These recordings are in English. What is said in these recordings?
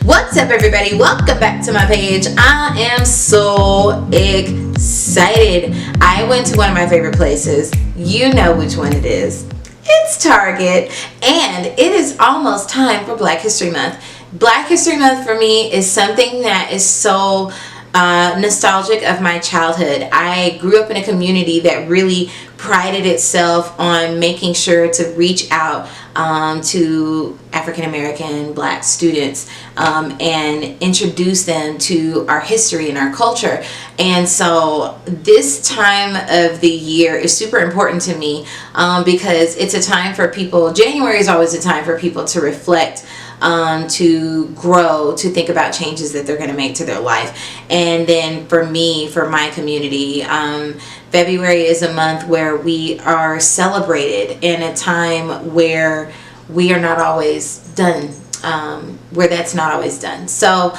What's up, everybody? Welcome back to my page. I am so excited. I went to one of my favorite places. You know which one it is. It's Target, and it is almost time for Black History Month. Black History Month for me is something that is so nostalgic of my childhood. I grew up in a community that really prided itself on making sure to reach out to African American Black students and introduce them to our history and our culture. And so this time of the year is super important to me because it's a time for people. January is always a time for people to reflect, to grow, to think about changes that they're going to make to their life. And then for me, for my community, February is a month where we are celebrated in a time where we are not always done, where that's not always done. So,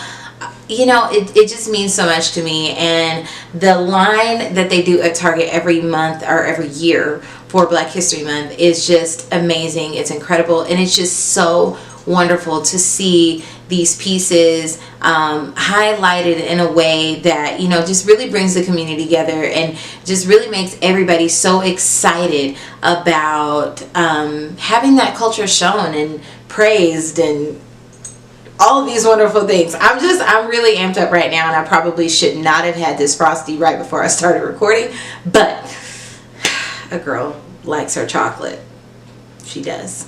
you know, it just means so much to me. And the line that they do at Target every month or every year for Black History Month is just amazing. It's incredible. And it's just so wonderful to see these pieces highlighted in a way that, you know, just really brings the community together and just really makes everybody so excited about having that culture shown and praised and all of these wonderful things. I'm really amped up right now, and I probably should not have had this Frosty right before I started recording, but a girl likes her chocolate. She does.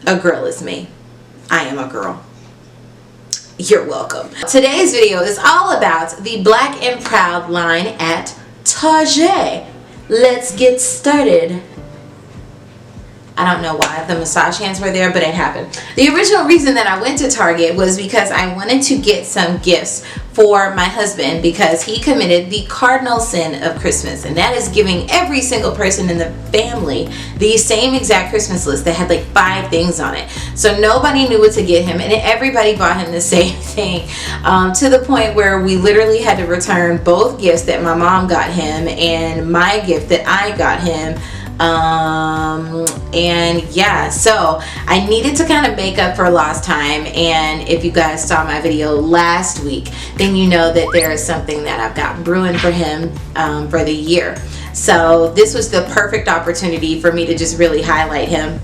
A girl is me. I am a girl. You're welcome. Today's video is all about the Black and Proud line at Target. Let's get started. I don't know why the massage hands were there, but it happened. The original reason that I went to Target was because I wanted to get some gifts for my husband, because he committed the cardinal sin of Christmas, and that is giving every single person in the family the same exact Christmas list that had like 5 things on it. So nobody knew what to get him, and everybody bought him the same thing, to the point where we literally had to return both gifts that my mom got him and my gift that I got him. And yeah, so I needed to kind of make up for lost time. And if you guys saw my video last week, then you know that there is something that I've got brewing for him for the year. So this was the perfect opportunity for me to just really highlight him.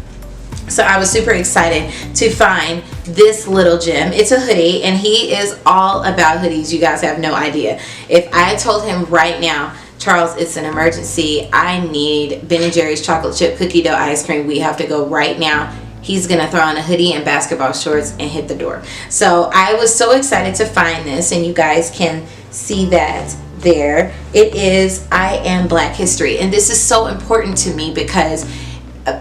So I was super excited to find this little gem. It's a hoodie, and he is all about hoodies. You guys have no idea. If I told him right now, Charles, it's an emergency, I need Ben & Jerry's chocolate chip cookie dough ice cream, we have to go right now, he's gonna throw on a hoodie and basketball shorts and hit the door. So I was so excited to find this, and you guys can see that there. It is I Am Black History, and this is so important to me because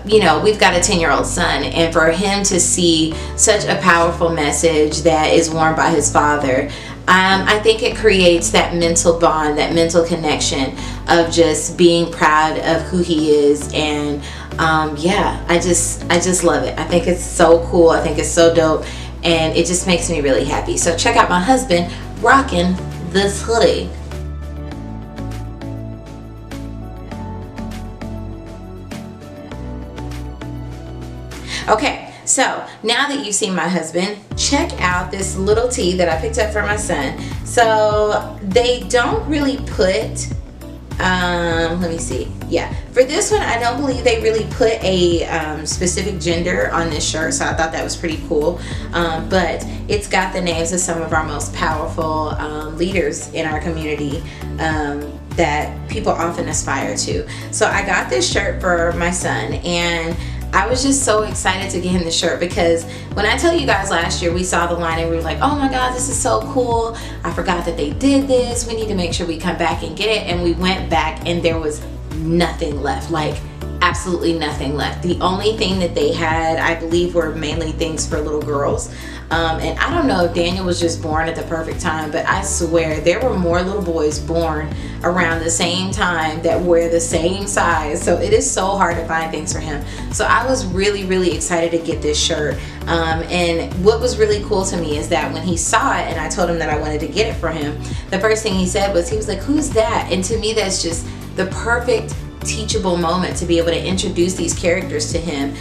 you know, we've got a 10-year-old son, and for him to see such a powerful message that is worn by his father, I think it creates that mental bond, that mental connection of just being proud of who he is. And yeah, I just love it. I think it's so cool. I think it's so dope, and it just makes me really happy. So check out my husband rocking this hoodie. Okay, so now that you've seen my husband, check out this little tee that I picked up for my son. So they don't really put, let me see. Yeah, for this one, I don't believe they really put a specific gender on this shirt, so I thought that was pretty cool. But it's got the names of some of our most powerful leaders in our community that people often aspire to. So I got this shirt for my son, and I was just so excited to get him the shirt because when I tell you guys last year we saw the line and we were like, oh my god, this is so cool, I forgot that they did this, we need to make sure we come back and get it. And we went back and there was nothing left, like absolutely nothing left. The only thing that they had, I believe, were mainly things for little girls. And I don't know if Daniel was just born at the perfect time, but I swear there were more little boys born around the same time that were the same size. So it is so hard to find things for him. So I was really excited to get this shirt. And what was really cool to me is that when he saw it and I told him that I wanted to get it for him, the first thing he said was, he was like, who's that? And to me, that's just the perfect teachable moment to be able to introduce these characters to him.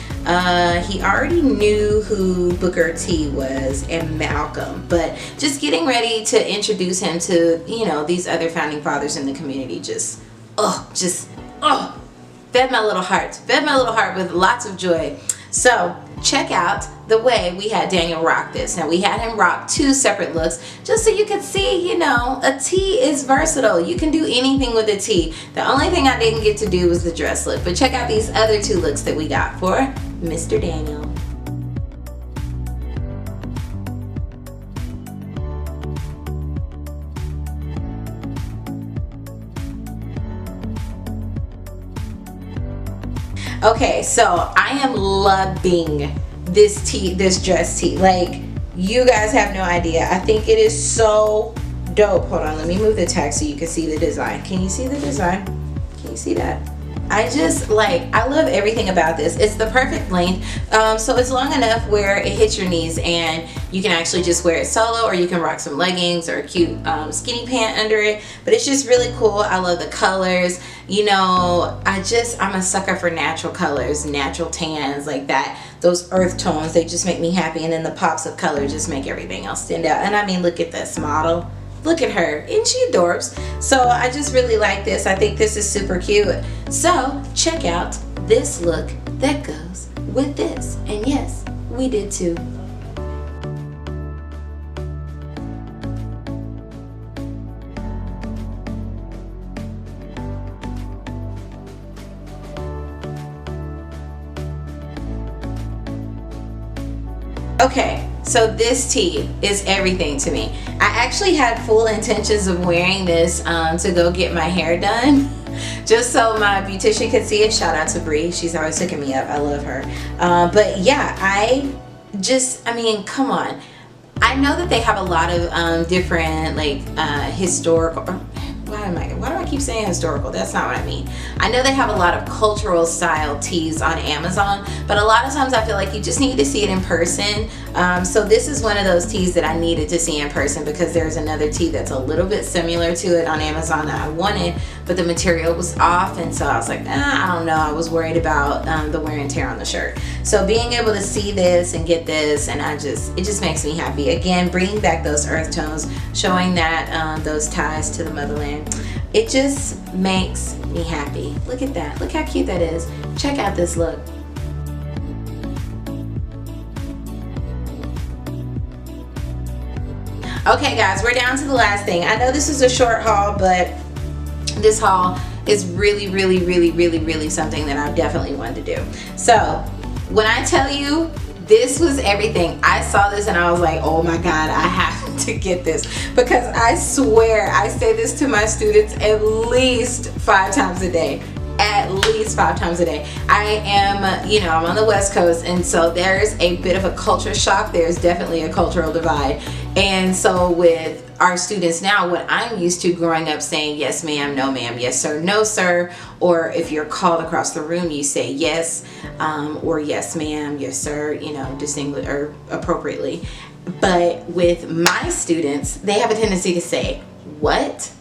He already knew who Booker T was and Malcolm, but just getting ready to introduce him to, you know, these other founding fathers in the community just fed my little heart with lots of joy. So check out the way we had Daniel rock this. Now we had him rock 2 separate looks just so you could see, you know, a tee is versatile. You can do anything with a tee. The only thing I didn't get to do was the dress look, but check out these other 2 looks that we got for Mr. Daniel. Okay, so I am loving this dress tee. Like, you guys have no idea. I think it is so dope. Hold on, let me move the tag so you can see the design. Can you see the design? Can you see that? I just I love everything about this. It's the perfect length, so it's long enough where it hits your knees and you can actually just wear it solo, or you can rock some leggings or a cute skinny pant under it. But it's just really cool. I love the colors. You know, I'm a sucker for natural colors, natural tans like that. Those earth tones, they just make me happy, and then the pops of color just make everything else stand out. And I mean, look at this model. Look at her, isn't she adorbs? So I just really like this. I think this is super cute. So check out this look that goes with this. And yes, we did too. Okay, so this tee is everything to me. I actually had full intentions of wearing this to go get my hair done, just so my beautician could see it. Shout out to Bree, she's always hooking me up. I love her. But yeah, I mean, come on. I know that they have a lot of different historical. Why do I keep saying historical? That's not what I mean. I know they have a lot of cultural style tees on Amazon, but a lot of times I feel like you just need to see it in person. So this is one of those tees that I needed to see in person, because there's another tee that's a little bit similar to it on Amazon that I wanted, but the material was off, and so I was like, I don't know. I was worried about the wear and tear on the shirt. So being able to see this and get this, and it just makes me happy. Again, bringing back those earth tones, showing that those ties to the motherland. It just makes me happy. Look at that. Look how cute that is. Check out this look. Okay guys, we're down to the last thing. I know this is a short haul, but this haul is really, really, really, really, really something that I definitely wanted to do. So when I tell you this was everything, I saw this and I was like, oh my God, I have to get this, because I swear I say this to my students at least 5 times a day. At least 5 times a day. I am, you know, I'm on the West Coast, and so there's a bit of a culture shock. There's definitely a cultural divide. And so with our students now, what I'm used to growing up saying yes ma'am, no ma'am, yes sir, no sir, or if you're called across the room, you say yes, or yes ma'am, yes sir, you know, distinguish or appropriately. But with my students, they have a tendency to say what?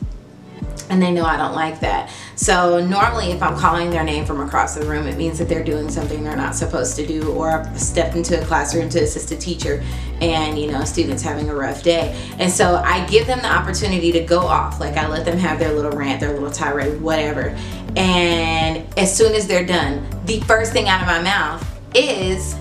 And they know I don't like that. So normally if I'm calling their name from across the room, it means that they're doing something they're not supposed to do, or I've stepped into a classroom to assist a teacher and, you know, a student's having a rough day. And so I give them the opportunity to go off. Like, I let them have their little rant, their little tirade, whatever. And as soon as they're done, the first thing out of my mouth is,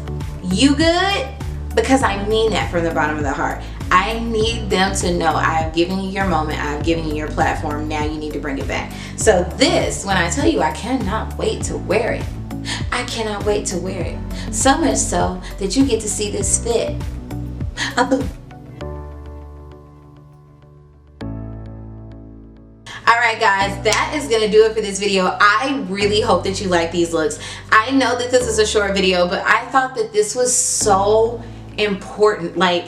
"You good?" Because I mean that from the bottom of the heart. I need them to know I have given you your moment, I have given you your platform, now you need to bring it back. So this, when I tell you, I cannot wait to wear it. I cannot wait to wear it. So much so that you get to see this fit. Alright guys, that is going to do it for this video. I really hope that you like these looks. I know that this is a short video, but I thought that this was so important. Like,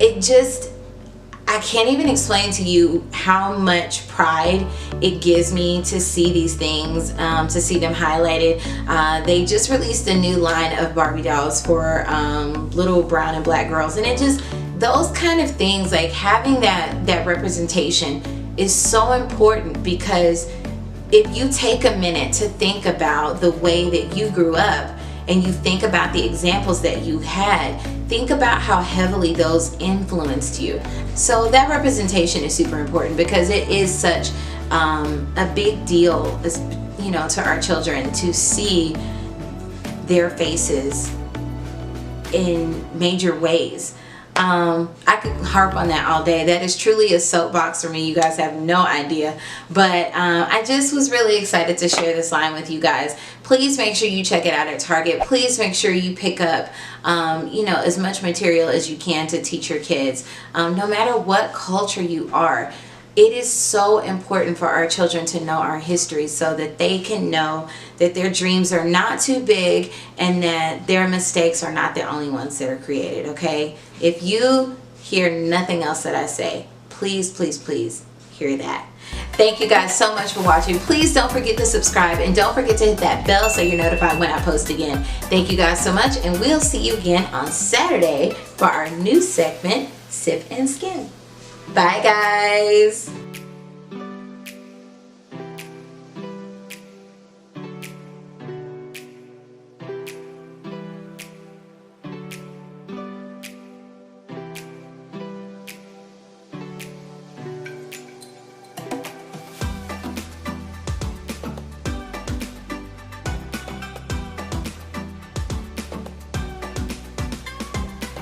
it just, I can't even explain to you how much pride it gives me to see these things, to see them highlighted. They just released a new line of Barbie dolls for little brown and black girls, and it just, those kind of things, like having that representation is so important, because if you take a minute to think about the way that you grew up and you think about the examples that you had, think about how heavily those influenced you. So that representation is super important because it is such a big deal, you know, to our children to see their faces in major ways. I could harp on that all day. That is truly a soapbox for me. You guys have no idea. But I just was really excited to share this line with you guys. Please make sure you check it out at Target. Please make sure you pick up, you know, as much material as you can to teach your kids. No matter what culture you are, it is so important for our children to know our history so that they can know that their dreams are not too big and that their mistakes are not the only ones that are created, okay? If you hear nothing else that I say, please, please, please hear that. Thank you guys so much for watching. Please don't forget to subscribe and don't forget to hit that bell so you're notified when I post again. Thank you guys so much, and we'll see you again on Saturday for our new segment, Sip and Skim. Bye, guys.